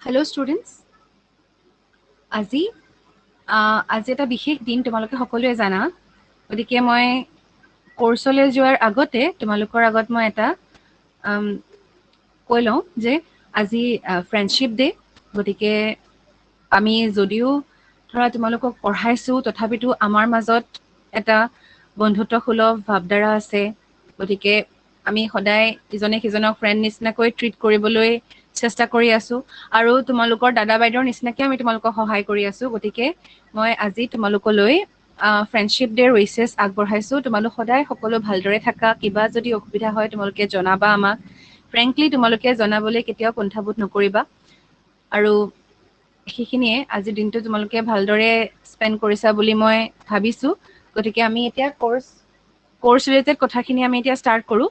Hello students. আজি এটা বিশেষ দিন তোমালোকে সকলোৱে জানা গতিকে মই কোৰ্সলৈ যোৱাৰ আগতে তোমালোকৰ আগত মই এটা কৈ লওঁ যে আজি ফ্ৰেণ্ডশ্বিপ ডে গতিকে আমি যদিও ধৰা তোমালোকক পঢ়াইছো তথাপিতো আমাৰ মাজত এটা বন্ধুত্বসুলভ ভাৱধাৰা আছে গতিকে আমি সদায় ইজনে সিজনক ফ্ৰেণ্ড নিচিনাকৈ ট্ৰিট কৰিবলৈ চেষ্টা কৰি আছো আৰু তোমালোকৰ দাদা বাইদেউৰ নিচিনাকৈ আমি তোমালোকক সহায় কৰি আছো গতিকে মই আজি তোমালোকলৈ ফ্ৰেণ্ডশ্বিপ ডেৰ উইচেছ আগবঢ়াইছো তোমালোক সদায় সকলো ভালদৰে থাকা কিবা যদি অসুবিধা হয় তোমালোকে জনাবা আমাক ফ্ৰেঙ্কলি তোমালোকে জনাবলৈ কেতিয়াও কুণ্ঠাবোধ নকৰিবা আৰু সেইখিনিয়ে আজি দিনটো তোমালোকে ভালদৰে স্পেণ্ড কৰিছা বুলি মই ভাবিছো গতিকে আমি এতিয়া কোৰ্স ৰিলেটেড কথাখিনি আমি এতিয়া ষ্টাৰ্ট কৰো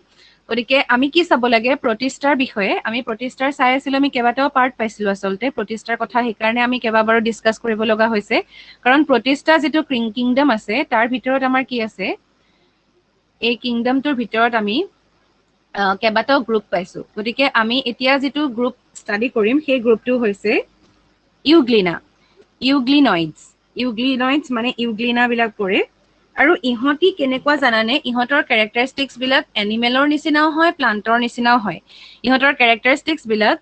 গতিকে আমি কি চাব লাগে প্ৰতিষ্ঠাৰ বিষয়ে আমি প্ৰতিষ্ঠাৰ চাই আছিলো আমি কেইবাটাও পাৰ্ট পাইছিলো আচলতে প্ৰতিষ্ঠাৰ কথা সেইকাৰণে আমি কেইবাবাৰো ডিছকাছ কৰিব লগা হৈছে কাৰণ প্ৰতিষ্ঠা যিটো কিংডম আছে তাৰ ভিতৰত আমাৰ কি আছে এই কিংডমটোৰ ভিতৰত আমি কেইবাটাও গ্ৰুপ পাইছো গতিকে আমি এতিয়া যিটো গ্ৰুপ ষ্টাডি কৰিম সেই গ্ৰুপটো হৈছে ইউগ্লিনইডছ মানে ইউগ্লিনা বিলাক পৰে আৰু ইহঁতি কেনেকুৱা জানানে ইহঁতৰ কেৰেক্টাৰিষ্টিক্স বিলাক এনিমেলৰ নিচিনাও হয় প্লান্টৰ নিচিনাও হয় ইহঁতৰ কেৰেক্টাৰিষ্টিক্স বিলাক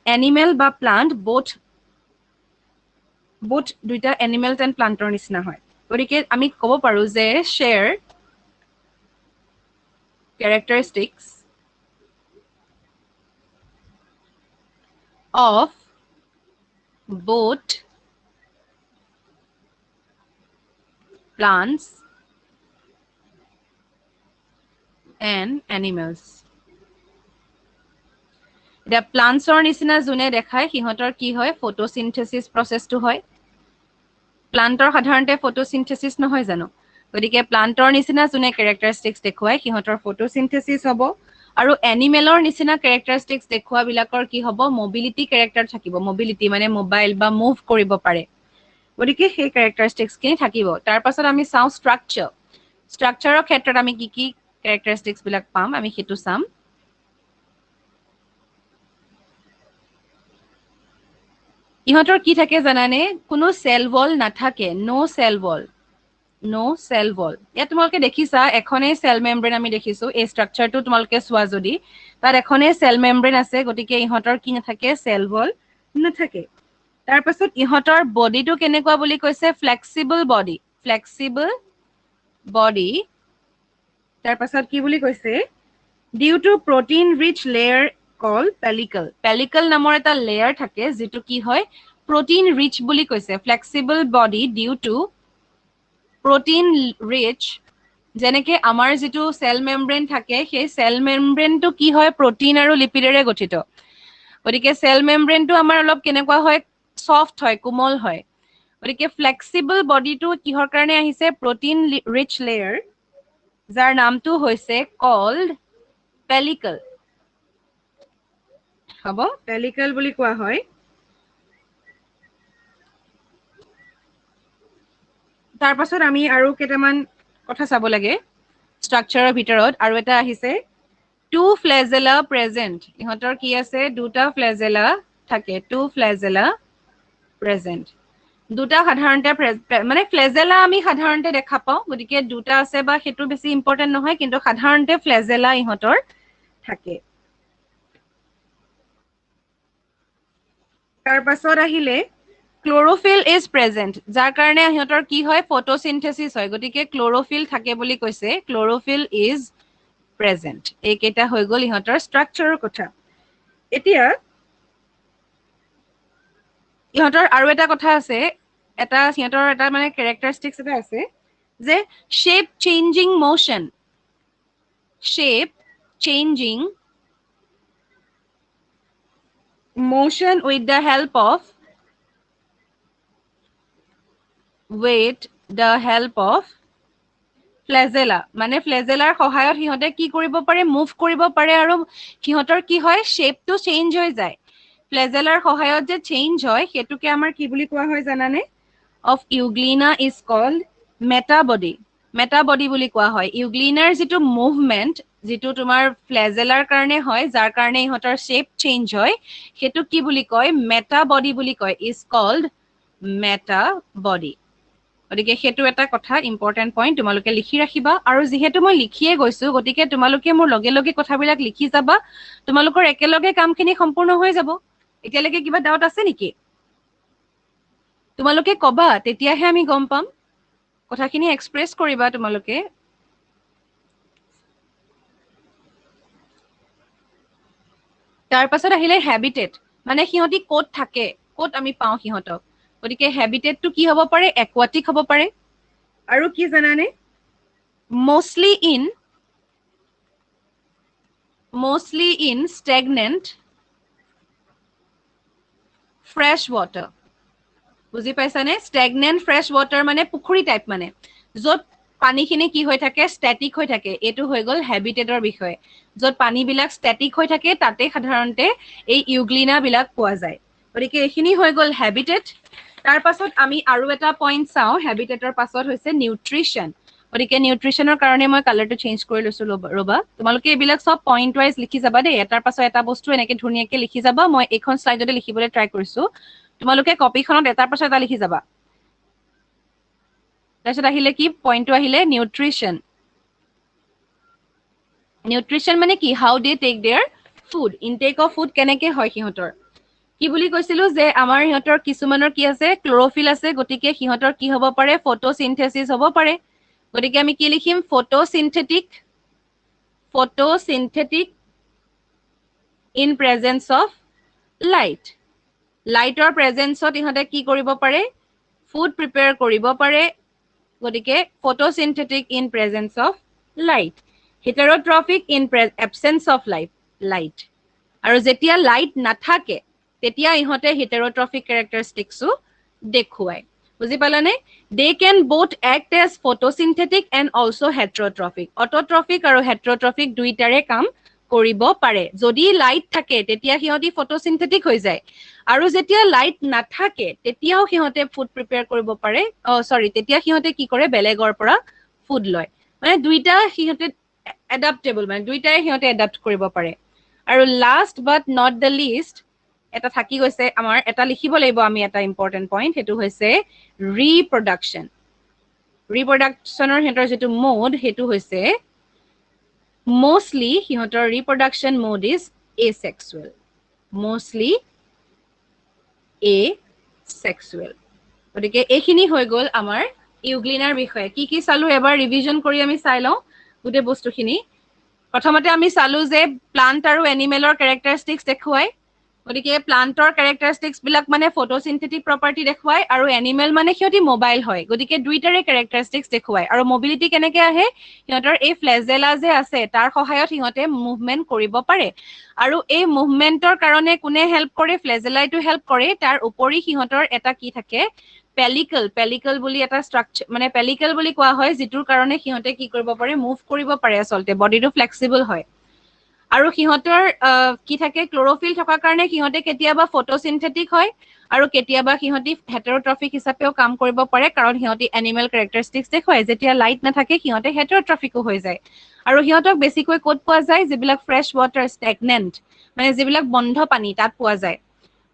এনিমেল বা প্লান্ট বোথ দুইটা এনিমেলছ এণ্ড প্লান্টৰ নিচিনা হয় গতিকে আমি ক'ব পাৰো যে share characteristics of both plants and animals. এতিয়া প্লান্টছৰ নিচিনা যোনে দেখায় সিহঁতৰ কি হয় ফটোচিনথেচিছ প্ৰচেছটো হয় প্লান্টৰ সাধাৰণতে ফটোচিনথেচিছ নহয় জানো গতিকে প্লান্টৰ নিচিনা যোনে কেৰেক্টাৰিষ্টিক্স দেখুৱায় সিহঁতৰ ফটোচিনথেচিছ হ'ব আৰু এনিমেলৰ নিচিনা কেৰেক্টাৰিষ্টিক্স দেখুৱাবিলাকৰ কি হ'ব মবিলিটি কেৰেক্টাৰ থাকিব মবিলিটি মানে মোবাইল বা মুভ কৰিব পাৰে গতিকে সেই কেৰেক্টাৰিষ্টিক্সখিনি থাকিব তাৰ পাছত আমি চাওঁ ষ্ট্ৰাকচাৰৰ ক্ষেত্ৰত আমি কি কি কেৰেক্টাৰিষ্টিক্স বিলাক পাম আমি সেইটো চাম ইহঁতৰ কি থাকে জানানে কোনো সেল ওয়াল নাথাকে নো সেল ওয়াল ইয়াত তোমালোকে দেখিছা এখনেই সেল মেমব্ৰেন আমি দেখিছো এই ষ্ট্ৰাকচাৰটো তোমালোকে চোৱা যদি তাত এখনেই সেল মেমব্ৰেন আছে গতিকে ইহঁতৰ কি নাথাকে সেল ওয়াল নাথাকে তাৰ পাছত ইহঁতৰ বডিটো কেনেকুৱা বুলি কৈছে ফ্লেক্সিবল বডি তাৰ পাছত কি বুলি কৈছে due to protein rich layer call pellicle নামৰ এটা লেয়াৰ থাকে যেটো কি হয় প্ৰটিন ৰিচ বুলি কৈছে flexible body due to protein rich যেনেকে আমাৰ যেটো সেল মেমব্ৰেন থাকে সেই সেল মেমব্ৰেনটো কি হয় প্ৰটিন আৰু লিপিডেৰে গঠিত গতিকে সেল মেমব্ৰেনটো আমাৰ অলপ কেনেকুৱা হয় সফট হয় কোমল হয় গতিকে ফ্লেক্সিবল বডিটো কিহৰ কাৰণে আহিছে প্ৰটিন ৰিচ লেয়াৰ যাৰ নামটো হৈছে কল্ড পেলিকল হ'ব পেলিকল বুলি কোৱা হয় তাৰ পাছত আমি আৰু কেইটামান কথা চাব লাগে ষ্ট্ৰাকচাৰৰ ভিতৰত আৰু এটা আহিছে টু ফ্লেজেলা প্ৰেজেন্ট ইহঁতৰ কি আছে দুটা ফ্লেজেলা থাকে টু ফ্লেজেলা প্ৰেজেন্ট দুটা সাধাৰণতে মানে ফ্লেজেলা আমি সাধাৰণতে দেখা পাওঁ গতিকে দুটা আছে বা সেইটো বেছি ইম্পৰ্টেন্ট নহয় কিন্তু সাধাৰণতে ফ্লেজেলা ইহঁতৰ থাকে তাৰ পাছত আহিলে ক্লোৰোফিল ইজ প্ৰেজেন্ট যাৰ কাৰণে ইহঁতৰ কি হয় ফটোচিনথেচিছ হয় গতিকে ক্লোৰোফিল থাকে বুলি কৈছে ক্লোৰোফিল ইজ প্ৰেজেন্ট এইকেইটা হৈ গ'ল ইহঁতৰ ষ্ট্ৰাকচাৰৰ কথা এতিয়া ইহঁতৰ আৰু এটা কথা আছে সিহঁতৰ এটা মানে কেৰেক্টাৰিষ্টিক্স এটা আছে যে shape changing motion with the help of flagella মানে ফ্লেজেলাৰ সহায়ত সিহঁতে কি কৰিব পাৰে মুভ কৰিব পাৰে আৰু সিহঁতৰ কি হয় শেপটো চেঞ্জ হৈ যায় ফ্লেজেলাৰ সহায়ত যে চেঞ্জ হয় হেতুকে আমাৰ কি বুলি কোৱা হয় জানানে of euglena is called meta body meta body বুলি কোৱা হয় ইউগ্লিনাৰ যেটো মুভমেন্ট যেটো তোমাৰ ফ্লেজেলাৰ কাৰণে হয় যাৰ কাৰণে ইহঁতৰ শেপ চেঞ্জ হয় হেতু কি বুলি কয় মেটা বডি বুলি কয় ইজ কল্ড মেটা বডি গতিকে হেতু এটা কথা ইম্পৰ্টেন্ট পইণ্ট তোমালোকে লিখি ৰাখিবা আৰু যেহেতু মই লিখিয়ে গৈছো গতিকে তোমালোকে মোৰ লগে লগে কথাবিলাক লিখি যাবা তোমালোকৰ একেলগে কামখিনি সম্পূৰ্ণ হৈ যাব এতিয়ালৈকে কিবা ডাউট আছে নেকি তোমালোকে কবা তেতিয়াহে আমি গম পাম কথাখিনি এক্সপ্ৰেছ কৰিবা তোমালোকে তাৰ পাছত আহিলে হ্যাবিটেট মানে সিহঁতি কোট থাকে কোট আমি পাওঁ সিহঁতক গতিকে হ্যাবিটেটটো কি হ'ব পাৰে একুৱাটিক হ'ব পাৰে আৰু কি জানানে mostly in stagnant fresh water বুজি পাইছানে stagnant fresh water মানে পুখুৰী টাইপ মানে য'ত পানীখিনি কি হৈ থাকে static হৈ থাকে এটো হৈ গ'ল হ্যাবিটেটৰ বিষয় য'ত পানীবিলাক static হৈ থাকে তাতে সাধাৰণতে এই ইউগ্লিনা বিলাক পোৱা যায় গতিকে এখিনি হৈ গ'ল হ্যাবিটেট তাৰ পাছত আমি আৰু এটা পইণ্ট চাও হ্যাবিটেটৰ পাছত হৈছে নিউট্ৰিশন গতিকে নিউট্ৰিশনৰ কাৰণে মই কালাৰটো চেঞ্জ কৰি লৈছো ৰবা তোমালোকে এইবিলাক সব পইণ্ট ওয়াইজ লিখি যাবা দেই এটাৰ পাছত এটা বস্তু এনেকে ধুনীয়াকে লিখি যাবা মই এইখন স্লাইডতে লিখিবলৈ ট্ৰাই কৰিছো তোমালোকে কপিখনত এটাৰ পাছত এটা লিখি যাবা তাৰপিছত আহিলে কি পইণ্টটো আহিলে নিউট্ৰিশন মানে কি how they take their food intake of food কেনেকে হয় সিহঁতৰ কি বুলি কৈছিলো যে আমাৰ সিহঁতৰ কিছুমানৰ কি আছে ক্লোৰোফিল আছে গতিকে সিহঁতৰ কি হ'ব পাৰে ফটোসিনথেসিস হ'ব পাৰে গতিকে আমি কি লিখিম photosynthetic in presence of light লাইটৰ প্ৰেজেন্সত ইহঁতে কি কৰিব পাৰে ফুড প্ৰিপেয়াৰ কৰিব পাৰে গতিকে photosynthetic in presence of light heterotrophic in absence of light আৰু যেতিয়া লাইট নাথাকে তেতিয়া ইহঁতে হেটাৰোট্ৰফিক ক্যাৰেক্টাৰিষ্টিক্সও দেখুৱায় বুজি পালানে they can both act as photosynthetic and also heterotrophic autotrophic আৰু হেটাৰোট্ৰফিক দুইটাৰে কাম কৰিব পাৰে যদি লাইট থাকে তেতিয়া সিহঁতি ফটোসিনথেটিক হৈ যায় আৰু যেতিয়া লাইট নাথাকে তেতিয়াও সিহঁতে ফুড প্ৰিপেয়াৰ কৰিব পাৰে তেতিয়া সিহঁতে কি কৰে বেলেগৰ পৰা ফুড লয় মানে দুইটা সিহঁতে এডাপ্টেবল মানে দুইটাই সিহঁতে এডাপ্ট কৰিব পাৰে আৰু last but not the least এটা থাকি গৈছে আমাৰ এটা লিখিব লাগিব আমি এটা ইম্পৰ্টেন্ট পইণ্ট হেতু হৈছে ৰিপ্ৰডাকচনৰ হেতৰ যেটো মোড হেতু হৈছে mostly সিহঁতৰ reproduction mode is asexual mostly asexual গতিকে এইখিনি হৈ গ'ল আমাৰ ইউগ্লিনাৰ বিষয়ে কি চালো এবাৰ ৰিভিজন কৰি আমি চাই লওঁ গুটে বস্তুখিনি প্ৰথমতে আমি চালো যে প্লান্ট আৰু এনিমেলৰ ক্যাৰেক্টাৰিষ্টিক্স দেখুৱাই গতিকে প্লান্টৰ ক্যাৰেক্টাৰিষ্টিক্স বিলাক মানে ফটোসিনথেটিক প্ৰপাৰ্টি দেখুৱাই আৰু এনিমেল মানে সিহঁতি মোবাইল হয় গতিকে দুইটাৰে ক্যাৰেক্টাৰিষ্টিক্স দেখুৱাই আৰু মোবিলিটি কেনেকে আহে সিহঁতৰ এই ফ্লেজেলা যে আছে তাৰ সহায়ত সিহঁতে মুভমেন্ট কৰিব পাৰে আৰু এই মুভমেন্টৰ কাৰণে কোনে হেল্প কৰে ফ্লেজেলাইটো হেল্প কৰে তাৰ উপৰি সিহঁতৰ এটা কি থাকে পেলিকল বুলি এটা ষ্ট্ৰাকচাৰ মানে পেলিকল বুলি কোৱা হয় যেটোৰ কাৰণে সিহঁতে কি কৰিব পাৰে মুভ কৰিব পাৰে আসলতে বডিটো ফ্লেক্সিবল হয় আৰু সিহঁতৰ কি থাকে ক্লোৰোফিল থকাৰ কাৰণে সিহঁতে কেতিয়াবা ফটোসিনথেটিক হয় আৰু কেতিয়াবা সিহঁতি হেটাৰোট্ৰফিক হিচাপেও কাম কৰিব পাৰে কাৰণ সিহঁতি এনিমেল ক্যাৰেক্টাৰিষ্টিক্স দেখুৱাই যেতিয়া লাইট নাথাকে সিহঁতে হেটাৰোট্ৰফিকো হৈ যায় আৰু সিহঁতক বেছিকৈ ক'ত পোৱা যায় যিবিলাক ফ্ৰেশ ওয়াটাৰ ষ্টেগনেন্ট মানে যিবিলাক বন্ধ পানী তাত পোৱা যায়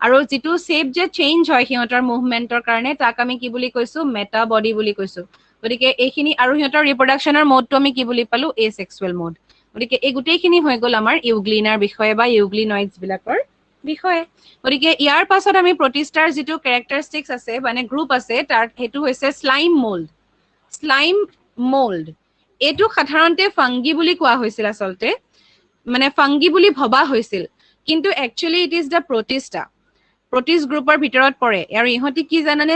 আৰু যেটো শেপ যে চেঞ্জ হয় সিহঁতৰ মুভমেন্টৰ কাৰণে তাক আমি কি বুলি কৈছো মেটা বডি বুলি কৈছো গতিকে এইখিনি আৰু সিহঁতৰ ৰিপ্ৰডাকচনৰ মোডটো আমি কি বুলি পালো এসেক্সুৱেল মোড গতিকে এই গুটেইখিনি হৈ গ'ল আমাৰ ইউগ্লিনাৰ বিষয়ে বা ইউগ্লিনয়েডছ বিলাকৰ বিষয়ে গতিকে ইয়াৰ পাছত আমি প্ৰটিষ্টাৰ যেটো ক্যাৰেক্টাৰিষ্টিক্স আছে মানে গ্ৰুপ আছে তাৰ হেতু হৈছে স্লাইম মোল্ড এটো সাধাৰণতে ফাংগি বুলি কোৱা হৈছিল আসলতে মানে ফাংগি বুলি ভবা হৈছিল কিন্তু actually it is the protist গ্ৰুপৰ ভিতৰত পৰে আৰু ইহঁতি কি জানানে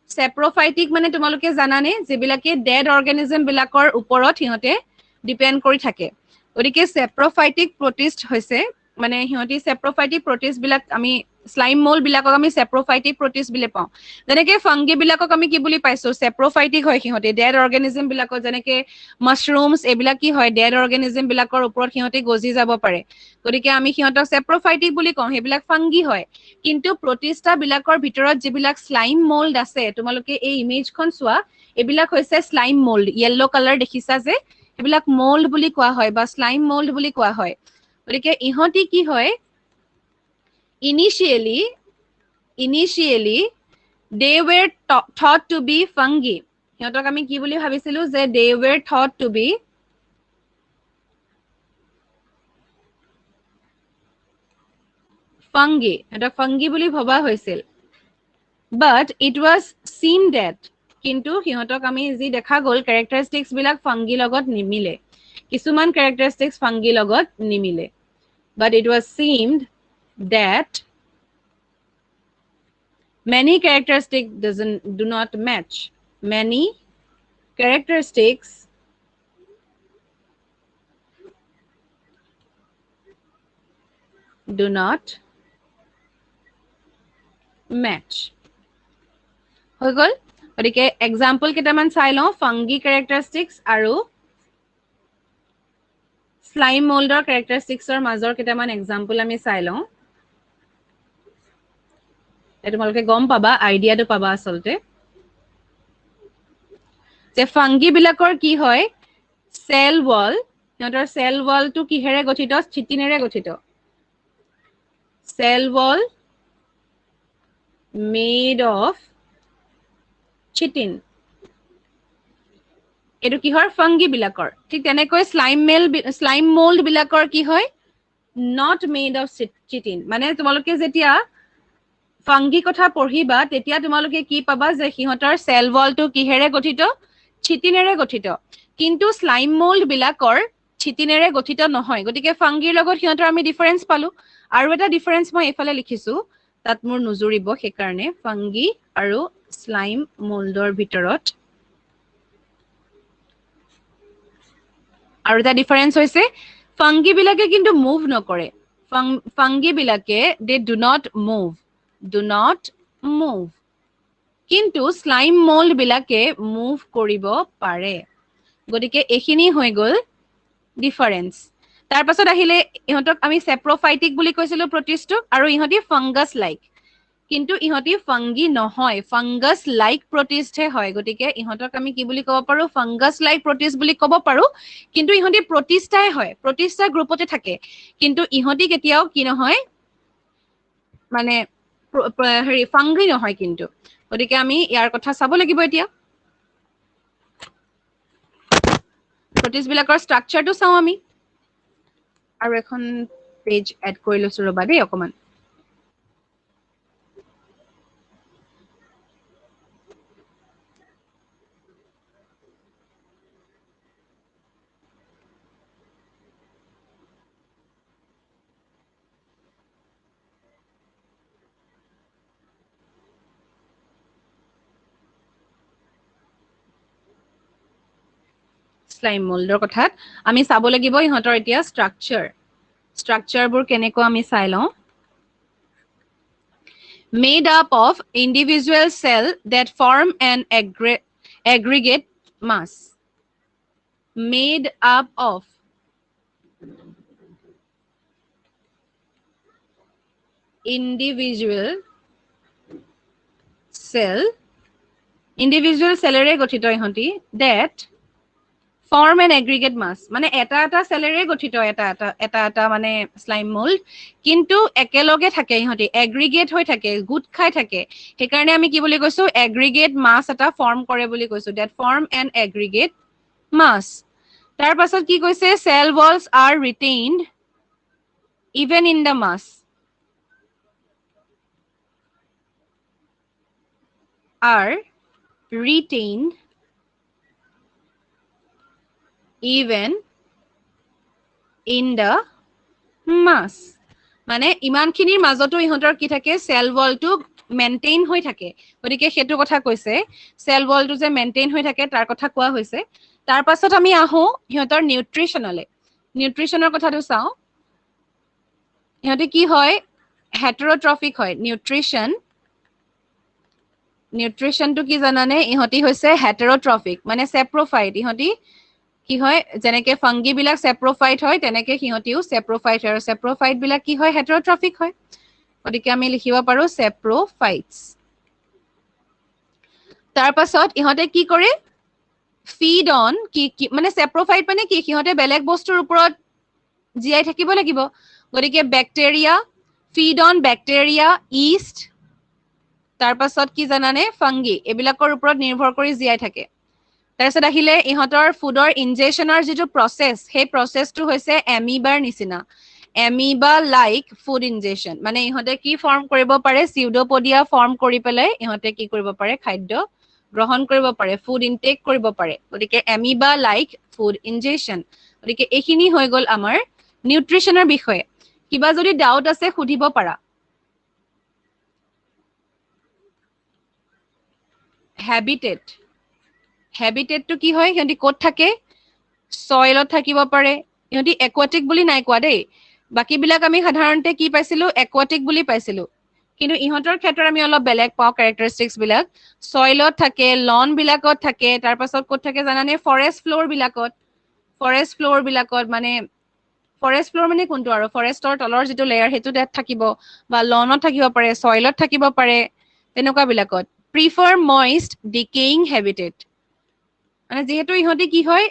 সেপ্ৰোফাইটিক মানে তোমালোকে জানানে যিবিলাকে ডেড অৰ্গানিজম বিলাকৰ ওপৰত সিহঁতে ডিপেন্ড কৰি থাকে গতিকে সেপ্ৰোফাইটিক প্ৰটিষ্ট হৈছে মানে সিহঁতি সেপ্ৰোফাইটিক প্ৰটিষ্ট বিলাক আমি স্লাইম মোল্ড বিলাকক আমি সেপ্ৰোফাইটিক প্ৰটিষ্ট বুলি পাওঁ যেনেকে ফাংগি বিলাকক আমি কি বুলি পাইছো সেপ্ৰোফাইটিক হয় সিহঁতে ডেড অৰ্গেনিজম বিলাকৰ যেনেকে মাশৰুমছ এইবিলাক কি হয় ডেড অৰ্গেনিজম বিলাকৰ ওপৰত সিহঁতে গজি যাব পাৰে গতিকে আমি সিহঁতক সেপ্ৰোফাইটিক বুলি কওঁ সেইবিলাক ফাংগি হয় কিন্তু প্ৰটিষ্টা বিলাকৰ ভিতৰত যিবিলাক স্লাইম মোল্ড আছে তোমালোকে এই ইমেজখন চোৱা এইবিলাক হৈছে স্লাইম মোল্ড ইয়েলো কালাৰ দেখিছা যে এইবিলাক মোল্ড বুলি কোৱা হয় বা স্লাইম মোল্ড বুলি কোৱা হয় গতিকে ইহঁতি কি হয় initially they were thought to be fungi সিহঁতক আমি কি বুলি ভাবিছিলো যে they were thought to be fungi এটা fungi বুলি ভবা হৈছিল but it was seen that কিন্তু সিহঁতক আমি যি দেখা গ'ল characteristics বিলাক fungi লগত নিমিলে কিছুমান characteristics fungi লগত নিমিলে but it was seen that many characteristics do not match many characteristics do not match হৈ গ'ল গতিকে এক্সাম্পল কেইটামান চাই লওঁ ফাংগি characteristics আৰু স্লাইম মোল্ডৰ characteristicsৰ মাজৰ কেইটামান এক্সাম্পল আমি চাই লওঁ তোমালোকে গম পাবা আইডিয়াটো পাবা আচলতে যে ফাংগি বিলাকৰ কি হয় সেল ওয়াল সিহঁতৰ সেল ওয়ালটো কিহেৰে গঠিত চিটিনেৰে গঠিত cell wall made of chitin এটো কিহৰ ফাংগি বিলাকৰ ঠিক তেনেকৈ স্লাইম মোল্ড বিলাকৰ কি হয় not made of chitin মানে তোমালোকে যেতিয়া ফাংগি কথা পঢ়িবা তেতিয়া তোমালোকে কি পাবা যে সিহঁতৰ সেল ওয়ালটো কিহেৰে গঠিত চিটিনেৰে গঠিত কিন্তু স্লাইম মোল্ড বিলাকৰ চিটিনেৰে গঠিত নহয় গতিকে ফাংগিৰ লগত সিহঁতৰ আমি ডিফাৰেন্স পালো আৰু এটা ডিফাৰেন্স মই এফালে লিখিছো তাত মোৰ নুজুৰিব সেইকাৰণে ফাংগি আৰু স্লাইম মোল্ডৰ ভিতৰত আৰু এটা ডিফাৰেন্স হৈছে ফাংগি বিলাকে কিন্তু মুভ নকৰে ফাংগি বিলাকে দে ডু নট মুভ কিন্তু স্লাইম মোল্ড বিলাকে মুভ কৰিব পাৰে গতিকে এইখিনি হৈ গ'ল ডিফাৰেন্স তাৰ পাছত আহিলে ইহঁতক আমি সেপ্ৰোফাইটিক বুলি কৈছিলো প্ৰটিষ্টক আৰু ইহঁতি ফাংগাছ লাইক কিন্তু ইহঁতি ফাংগি নহয় ফাংগাছ লাইক প্ৰটিষ্টহে হয় গতিকে ইহঁতক আমি কি বুলি ক'ব পাৰো ফাংগাছ লাইক প্ৰটিষ্ট বুলি ক'ব পাৰো কিন্তু ইহঁতি প্ৰটিষ্টাই হয় প্ৰটিষ্টা গ্ৰুপতে থাকে কিন্তু ইহঁতি কেতিয়াও কি নহয় মানে হেৰি ফাংগি নহয় কিন্তু গতিকে আমি ইয়াৰ কথা চাব লাগিব এতিয়া প্ৰটিষ্ট বিলাকৰ ষ্ট্ৰাকচাৰটো চাওঁ আমি আৰু এখন পেজ এড কৰি লৈছো ৰবা দেই অকমান স্লাইম মোল্ডৰ কথাত আমি চাব লাগিব ইহঁতৰ এতিয়া ষ্ট্ৰাকচাৰবোৰ কেনেকুৱা আমি চাই লওঁ made up of individual cell that form an aggregate mass made up of individual cellৰে গঠিত ইহঁতি that form an aggregate mass মানে এটা সেলেৰে গঠিত এটা মানে স্লাইম মোল্ড কিন্তু একেলগে থাকে ইহঁতি এগ্ৰিগেট হৈ থাকে গুট খাই থাকে সেইকাৰণে আমি কি বুলি কৈছো এগ্ৰিগেট মাছ এটা ফৰ্ম কৰে বুলি কৈছো that form an aggregate mass তাৰ পাছত কি কৈছে cell walls are retained even in the mass are retained even in the mass মানে ইমানখিনিৰ মাজতো ইহঁতৰ কি থাকে সেল ওয়ালটো মেইনটেইন হৈ থাকে গতিকে সেইটো কথা কৈছে সেল ওয়ালটো যে মেইনটেইন হৈ থাকে তাৰ কথা কোৱা হৈছে তাৰ পাছত আমি আহো ইহঁতৰ নিউট্ৰিচনৰ কথাটো চাওঁ ইহঁতে কি হয় হেটেৰোট্ৰফিক হয় নিউট্ৰিশনটো কি জানানে ইহঁতি হৈছে হেটেৰোট্ৰফিক মানে সেপ্ৰোফাইট ইহঁতি কি হয় যেনেকে ফাংগি বিলাক সেপ্ৰোফাইট হয় তেনেকে সিহঁতিও সেপ্ৰোফাইট হয় আৰু সেপ্ৰোফাইট বিলাক কি হয় হেটেৰোট্ৰফিক হয় গতিকে আমি লিখিব পাৰো সেপ্ৰোফাইটস তাৰ পাছত ইহঁতে কি কৰে ফিড অন কি মানে সেপ্ৰোফাইট মানে কি সিহঁতে বেলেগ বস্তুৰ ওপৰত জীয়াই থাকিব লাগিব গতিকে bacteria feed on bacteria east তাৰ পাছত কি জানানে ফাংগি এইবিলাকৰ ওপৰত নিৰ্ভৰ কৰি জীয়াই থাকে তাৰপিছত আহিলে ইহঁতৰ ফুডৰ ইনজেকশ্যনৰ যিটো প্ৰসেছ সেই প্ৰসেছটো হৈছে এমিবাৰ নিচিনা এমিবা লাইক ফুড ইনজেকশ্যন মানে ইহঁতে কি ফৰ্ম কৰিব পাৰে চিউডোপডিয়া ফৰ্ম কৰি পেলাই ইহঁতে কি কৰিব পাৰে খাদ্য গ্ৰহণ কৰিব পাৰে ফুড ইনটেক কৰিব পাৰে গতিকে এমিবা লাইক ফুড ইনজেকশ্যন গতিকে এইখিনি হৈ গ'ল আমাৰ নিউট্ৰিচনৰ বিষয়ে কিবা যদি ডাউট আছে সুধিব পাৰা হেবিটেটটো কি হয় সিহঁতি ক'ত থাকে সয়েলত থাকিব পাৰে ইহঁতি একুৱাটিক বুলি নাই কোৱা দেই বাকীবিলাক আমি সাধাৰণতে কি পাইছিলো একুৱাটিক বুলি পাইছিলো কিন্তু ইহঁতৰ ক্ষেত্ৰত আমি অলপ বেলেগ পাওঁ কেৰেক্টাৰিষ্টিক্স বিলাক সয়েলত থাকে লন বিলাকত থাকে তাৰ পাছত ক'ত থাকে জানানে ফৰেষ্ট ফ্লোৰ বিলাকত মানে ফৰেষ্ট ফ্লোৰ মানে কোনটো আৰু ফৰেষ্টৰ তলৰ যিটো লেয়াৰ সেইটো তাত থাকিব বা লনত থাকিব পাৰে সয়েলত থাকিব পাৰে তেনেকুৱা বিলাকত প্ৰিফাৰ মইষ্ট ডিকেইং হেবিটেট মানে যিহেতু ইহঁতি কি হয়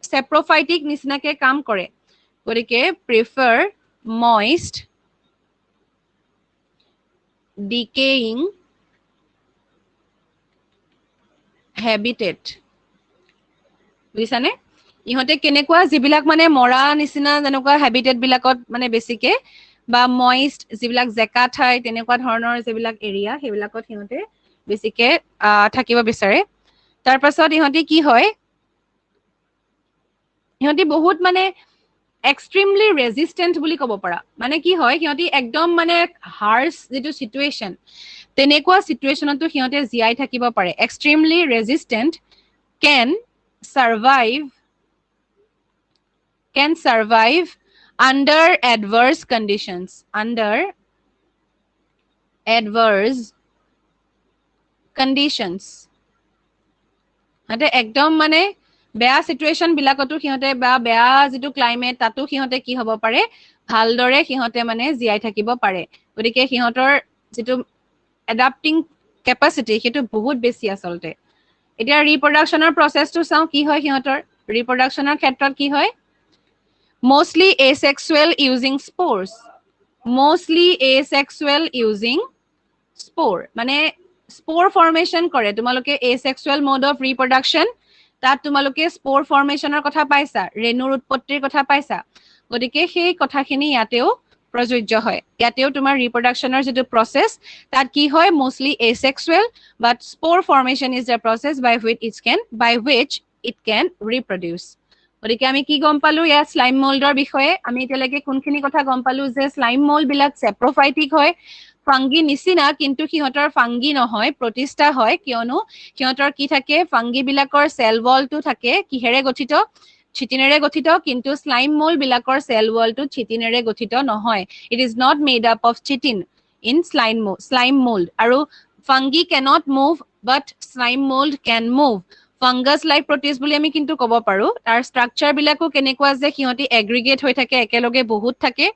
সেপ্ৰোফাইটিক নিচিনাকে কাম কৰে গতিকে প্ৰিফাৰ মইষ্ট ডিকেইং হেবিটেট বুজিছানে ইহঁতে কেনেকুৱা যিবিলাক মানে মৰা নিচিনা যেনেকুৱা হেবিটেট বিলাকত মানে বেছিকে বা মইষ্ট যিবিলাক জেকা ঠাই তেনেকুৱা ধৰণৰ যিবিলাক এৰিয়া সেইবিলাকত সিহঁতে বেছিকে থাকিব বিচাৰে তাৰ পাছত ইহঁতি কি হয় সিহঁতি বহুত মানে এক্সট্ৰিমলি ৰেজিষ্টেন্ট বুলি ক'ব পাৰা মানে কি হয় সিহঁতি একদম মানে হাৰ্চ যিটো চিটুৱেশ্যন তেনেকুৱা চিটুৱেশ্যনতো সিহঁতে জীয়াই থাকিব পাৰে extremely resistant can survive under adverse conditions সিহঁতে একদম মানে বেয়া চিটুৱেশ্যন বিলাকতো সিহঁতে বা বেয়া যিটো ক্লাইমেট তাতো সিহঁতে কি হ'ব পাৰে ভালদৰে সিহঁতে মানে জীয়াই থাকিব পাৰে গতিকে সিহঁতৰ যিটো এডাপ্টিং কেপাচিটি সেইটো বহুত বেছি আচলতে এতিয়া ৰিপ্ৰডাকশ্যনৰ প্ৰচেছটো চাওঁ কি হয় সিহঁতৰ ৰিপ্ৰডাকশ্যনৰ ক্ষেত্ৰত কি হয় mostly asexual using spores মানে স্পোৰ ফৰ্মেশ্যন কৰে তোমালোকে asexual mode of reproduction তাত তোমালোকে স্পোৰ ফৰ্মেশ্যনৰ কথা পাইছা ৰেণুৰ উৎপত্তিৰ কথা পাইছা গতিকে সেই কথাখিনি ইয়াতেও প্ৰযোজ্য হয় ইয়াতেও তোমাৰ ৰিপ্ৰডাকশ্যনৰ যিটো প্ৰচেছ তাত কি হয় mostly asexual but spore formation is the process by which it can reproduce গতিকে আমি কি গম পালো ইয়াত স্লাইম মোল্ডৰ বিষয়ে আমি এতিয়ালৈকে কোনখিনি কথা গম পালো যে স্লাইম মোল্ড বিলাক সেপ্ৰোফাইটিক হয় ফাংগি নিচিনা কিন্তু সিহঁতৰ ফাংগি নহয় প্ৰতিষ্ঠা হয় কিয়নো সিহঁতৰ কি থাকে ফাংগি বিলাকৰ সেল ওয়ালটো থাকে কিহেৰে গঠিত চিটিনেৰে গঠিত কিন্তু স্লাইম মোল্ড বিলাকৰ সেল ওয়ালটো চিটিনেৰে গঠিত নহয় it is not made up of chitin in slime mould আৰু ফাংগি cannot move but slime mold can move fungus like protist বুলি আমি কিন্তু ক'ব পাৰো তাৰ ষ্ট্ৰাকচাৰ বিলাকো কেনেকুৱা যে সিহঁতি এগ্ৰিগেট হৈ থাকে একেলগে বহুত থাকে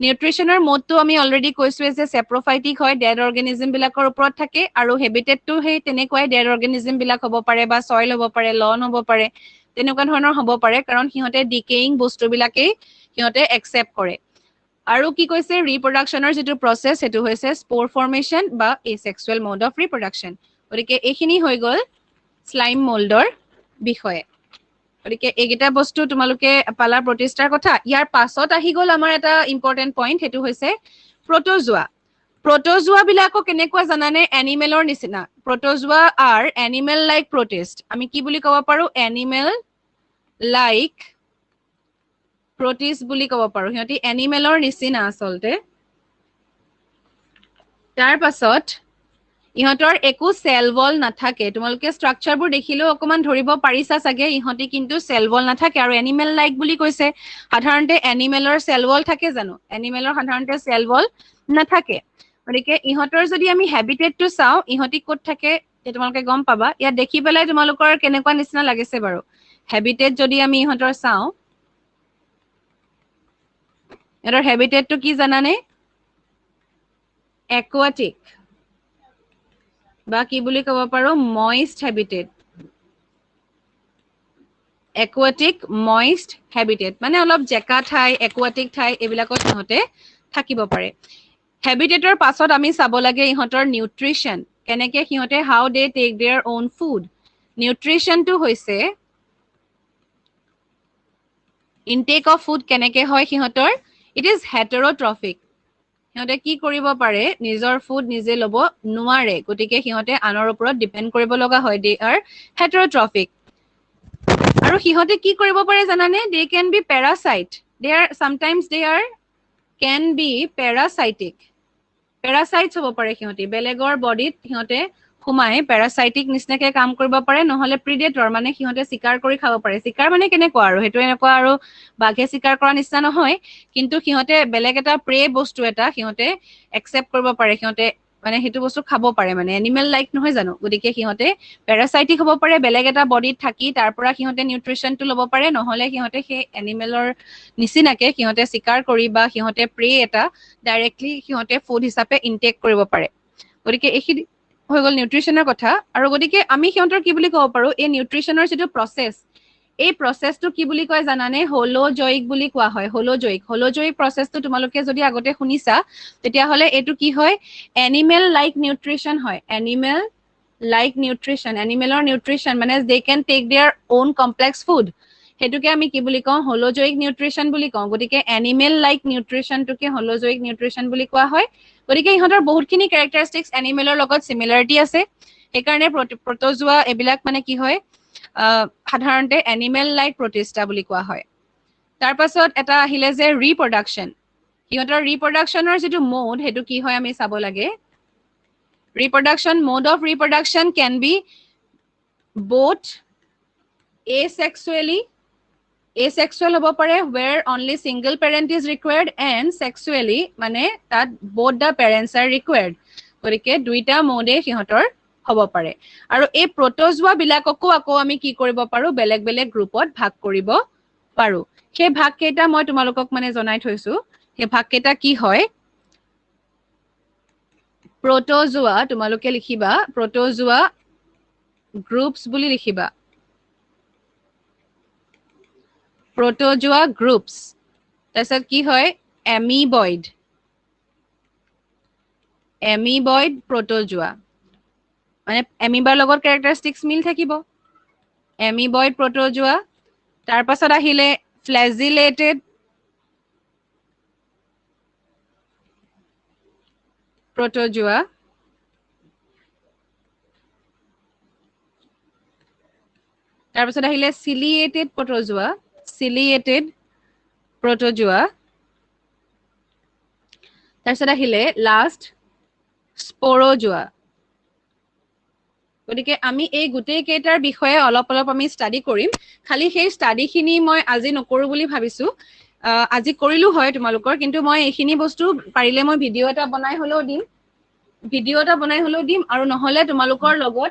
নিউট্ৰিচনৰ মোডটো আমি অলৰেডি কৈছোৱে যে সেপ্ৰোফাইটিক হয় ডেড অৰ্গেনিজম বিলাকৰ ওপৰত থাকে আৰু হেবিটেটটো সেই তেনেকুৱাই ডেড অৰ্গেনিজম বিলাক হ'ব পাৰে বা সয়েল হ'ব পাৰে লন হ'ব পাৰে তেনেকুৱা ধৰণৰ হ'ব পাৰে কাৰণ সিহঁতে ডিকেইং বস্তুবিলাকেই সিহঁতে একচেপ্ট কৰে আৰু কি কৈছে ৰিপ্ৰডাকশ্যনৰ যিটো প্ৰচেছ সেইটো হৈছে স্পোৰ ফৰ্মেশ্যন বা এচেক্সুৱেল মোড অফ ৰিপ্ৰডাকশ্যন গতিকে এইখিনি হৈ গ'ল স্লাইম মোল্ডৰ বিষয়ে গতিকে এইকেইটা বস্তু তোমালোকে পালা প্ৰতিষ্ঠাৰ কথা ইয়াৰ পাছত আহি গ'ল আমাৰ এটা ইম্পৰ্টেণ্ট পইণ্ট সেইটো হৈছে প্ৰটোজোৱা বিলাকো কেনেকুৱা জানানে এনিমেলৰ নিচিনা প্ৰটোজোৱা আৰ এনিমেল লাইক প্ৰটিষ্ট আমি কি বুলি ক'ব পাৰো এনিমেল লাইক প্ৰটিষ্ট বুলি ক'ব পাৰো সিহঁতি এনিমেলৰ নিচিনা আচলতে তাৰ পাছত ইহঁতৰ একো সেল ওয়াল নাথাকে তোমালোকে স্ট্ৰাকচাৰবোৰ দেখিলেও অকমান ধৰিব পাৰিছা চাগে ইহঁতি কিন্তু সেল ওয়াল নাথাকে আৰু এনিমেল লাইক বুলি কৈছে সাধাৰণতে এনিমেলৰ সেল ওয়াল থাকে জানো এনিমেলৰ সাধাৰণতে সেল ওয়াল নাথাকে গতিকে ইহঁতৰ যদি আমি হ্যাবিটেটটো চাও ইহঁতি ক'ত থাকে তোমালোকে গম পাবা ইয়াত দেখি পেলাই তোমালোকৰ কেনেকুৱা নিচিনা লাগিছে বাৰু হ্যাবিটেট যদি আমি ইহঁতৰ চাও ইহঁতৰ হ্যাবিটেটটো কি জানানে একুয়াটিক বা কি বুলি ক'ব পাৰো ময়েষ্ট হ্যাবিটেট একুয়াটিক ময়েষ্ট হ্যাবিটেট মানে অলপ জেকা ঠাই একুয়াটিক ঠাই এইবিলাকত ইহঁতে থাকিব পাৰে হ্যাবিটেটৰ পাছত আমি চাব লাগে ইহঁতৰ নিউট্ৰিশন কেনেকে সিহঁতে how they take their own food নিউট্ৰিশনটো হৈছে ইনটেক অফ ফুড কেনেকে হয় সিহঁতৰ ইট ইজ হেটেৰোট্ৰফিক সিহঁতে কি কৰিব পাৰে নিজৰ ফুড নিজে ল'ব নোৱাৰে গতিকে সিহঁতে আনৰ ওপৰত ডিপেন্ড কৰিব লগা হয় দে আৰ হেটেৰোট্ৰফিক আৰু সিহঁতে কি কৰিব পাৰে জানানে they can be parasite they are sometimes they are can be parasitic parasites হ'ব পাৰে সিহঁতি বেলেগৰ বডিত সিহঁতে সোমাই প্যাৰাসাইটিক নিচিনাকে কাম কৰিব পাৰে নহলে প্ৰিডেটৰ মানে সিহঁতে শিকাৰ কৰি খাব পাৰে শিকাৰ মানে কেনেকুৱা আৰু হেতু এনেকুৱা আৰু বাঘে শিকাৰ কৰা নিচিনা নহয় কিন্তু সিহঁতে বেলেগ এটা প্ৰে বস্তু এটা সিহঁতে একসেপ্ট কৰিব পাৰে সিহঁতে মানে হেতু বস্তু খাব পাৰে মানে এনিমেল লাইক নহয় জানো গতিকে সিহঁতে প্যাৰাসাইটিক হ'ব পাৰে বেলেগ এটা বডিত থাকি তাৰ পৰা সিহঁতে নিউট্ৰিশনটো ল'ব পাৰে নহলে সিহঁতে সেই এনিমেলৰ নিচিনাকে সিহঁতে শিকাৰ কৰি বা সিহঁতে প্ৰে এটা ডাইৰেক্টলি সিহঁতে ফুড হিচাপে ইনটেক কৰিব পাৰে গতিকে এইখিনি হৈ গ'ল নিউট্ৰিশনৰ কথা আৰু গতিকে আমি সিহঁতৰ কি বুলি ক'ব পাৰো এই নিউট্ৰিশনৰ যিটো প্ৰসেস এই প্ৰসেসটো কি বুলি কয় জানানে হোলোজয়িক বুলি কোৱা হয় হোলোজয়িক প্ৰসেসটো তোমালোকে যদি আগতে শুনিছা তেতিয়া হলে এইটো কি হয় এনিমেল লাইক নিউট্ৰিশন হয় এনিমেল লাইক নিউট্ৰিশন এনিমেলৰ নিউট্ৰিশন মানে they can take their own complex food হেতুকে আমি কি বুলি কওঁ হোলোজয়িক নিউট্ৰিশন বুলি কওঁ গতিকে এনিমেল লাইক নিউট্ৰিশনটোকে হোলোজয়িক নিউট্ৰিশন বুলি কোৱা হয় গতিকে ইহঁতৰ বহুতখিনি ক্যাৰেক্টাৰিষ্টিক্স এনিমেলৰ লগত সিমিলাৰিটি আছে সেইকাৰণে প্ৰটোজোৱা এইবিলাক মানে কি হয় সাধাৰণতে এনিমেল লাইক প্ৰটিষ্টা বুলি কোৱা হয় তাৰ পাছত এটা আহিলে যে ৰিপ্ৰডাকশন ইহঁতৰ ৰিপ্ৰডাকশনৰ যিটো মোড হেতু কি হয় আমি চাব লাগে reproduction mode of reproduction can be both asexual হ'ব পাৰে where only single parent is required and sexually মানে তাত both the parents are required গতিকে দুইটা মোডে সিহঁতৰ হ'ব পাৰে আৰু এই প্ৰটোজোৱা বিলাককো আকৌ আমি কি কৰিব পাৰো বেলেগ বেলেগ গ্ৰুপত ভাগ কৰিব পাৰো সেই ভাগ কেইটা মই তোমালোকক মানে জনাই থৈছো সেই ভাগ কেইটা কি হয় প্ৰটোজোৱা তোমালোকে লিখিবা প্ৰটোজোৱা গ্ৰুপস বুলি লিখিবা প্ৰটোজোৱা গ্ৰুপস তাৰপিছত কি হয় এমিবয়েড প্ৰটোজোৱা মানে এমিবাৰ লগত ক্যাৰেক্টাৰিষ্টিক্স মিল থাকিব এমিবয়েড প্ৰটোজোৱা তাৰ পাছত আহিলে ফ্লেজিলেটেড প্ৰটোজোৱা তাৰ পাছত আহিলে সিলিয়েটেড প্ৰটোজোৱা তাৰপিছত আহিলে লাষ্ট স্পোৰোজোৱা গতিকে আমি এই গোটেই কেইটাৰ বিষয়ে অলপ অলপ আমি ষ্টাডি কৰিম খালি সেই ষ্টাডিখিনি মই আজি নকৰো বুলি ভাবিছো আজি কৰিলো হয় তোমালোকৰ কিন্তু মই এইখিনি বস্তু পাৰিলে মই ভিডিও এটা বনাই হলেও দিম আৰু নহলে তোমালোকৰ লগত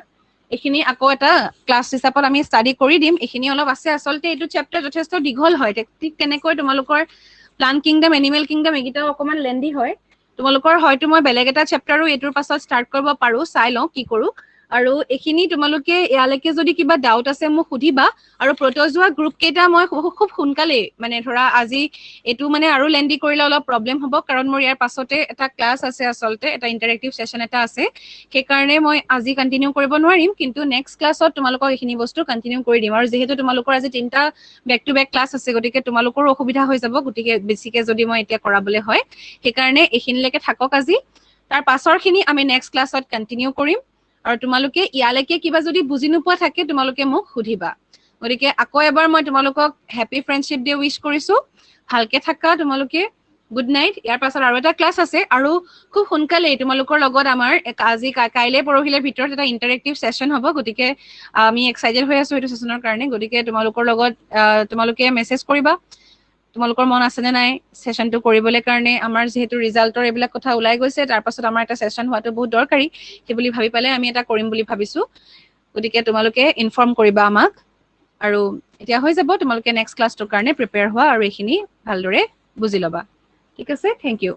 এইখিনি আকৌ এটা ক্লাছ হিচাপত আমি ষ্টাডি কৰি দিম এইখিনি অলপ আছে আচলতে এইটো চেপ্টাৰ যথেষ্ট দীঘল হয় ঠিক তেনেকৈ তোমালোকৰ প্লান্ট কিংডম এনিমেল কিংডম এইকেইটাও অকমান লেন্দি হয় তোমালোকৰ হয়তো মই বেলেগ এটা চেপ্টাৰো এইটোৰ পাছত ষ্টাৰ্ট কৰিব পাৰো চাই লওঁ কি কৰো আৰু এইখিনি তোমালোকে ইয়ালৈকে যদি কিবা ডাউট আছে মোক সুধিবা আৰু প্ৰটোজোৱা গ্ৰুপ কেইটা মই খুব সোনকালে মানে ধৰা আজি এইটো মানে আৰু লেন্দি কৰিলে অলপ প্ৰবলেম হ'ব কাৰণ মোৰ ইয়াৰ পাছতে এটা ক্লাছ আছে আচলতে এটা ইন্টাৰেক্টিভ সেশন এটা আছে সেইকাৰণে মই আজি কন্টিনিউ কৰিব নোৱাৰিম কিন্তু নেক্সট ক্লাছত তোমালোকক এইখিনি বস্তু কন্টিনিউ কৰি দিম আৰু যেহেতু তোমালোকৰ আজি 3টা বেক টু বেক ক্লাছ আছে গতিকে তোমালোকৰো অসুবিধা হৈ যাব গতিকে বেছিকে যদি মই এতিয়া কৰাবলে হয় সেইকাৰণে এইখিনিলৈকে থাকক আজি তাৰ পাছৰখিনি আমি নেক্সট ক্লাছত কন্টিনিউ কৰিম আৰু তোমালোকে ইয়ালৈকে কিবা যদি বুজি নোপোৱা থাকে তোমালোকে মোক সুধিবা গতিকে আকৌ এবাৰ মই তোমালোকক হ্যাপি ফ্ৰেণ্ডশ্বিপ ডে উইশ কৰিছো ভালকে থাকা তোমালোকে গুড নাইট। ইয়াৰ পাছত আৰু এটা ক্লাছ আছে আৰু খুব সোনকালেই তোমালোকৰ লগত আমাৰ আজি কাইলে পৰহিলেৰ ভিতৰত এটা ইণ্টাৰেক্টিভ ছেছন হ'ব, গতিকে আমি এক্সাইটেড হৈ আছো এইটো ছেছনৰ কাৰণে। গতিকে তোমালোকৰ লগত তোমালোকে মেছেজ কৰিবা তোমালোকৰ মন আছেনে নাই ছেছনটো কৰিবলৈ কাৰণে। আমাৰ যিহেতু ৰিজাল্টৰ এইবিলাক কথা ওলাই গৈছে, তাৰ পাছত আমাৰ এটা ছেছন হোৱাটো বহুত দৰকাৰী, সেই বুলি ভাবি পেলাই আমি এটা কৰিম বুলি ভাবিছো। গতিকে তোমালোকে ইনফৰ্ম কৰিবা আমাক, আৰু এতিয়া হৈ যাব। তোমালোকে নেক্সট ক্লাছটোৰ কাৰণে প্ৰিপেয়াৰ হোৱা আৰু এইখিনি ভালদৰে বুজি ল'বা। ঠিক আছে, থেংক ইউ।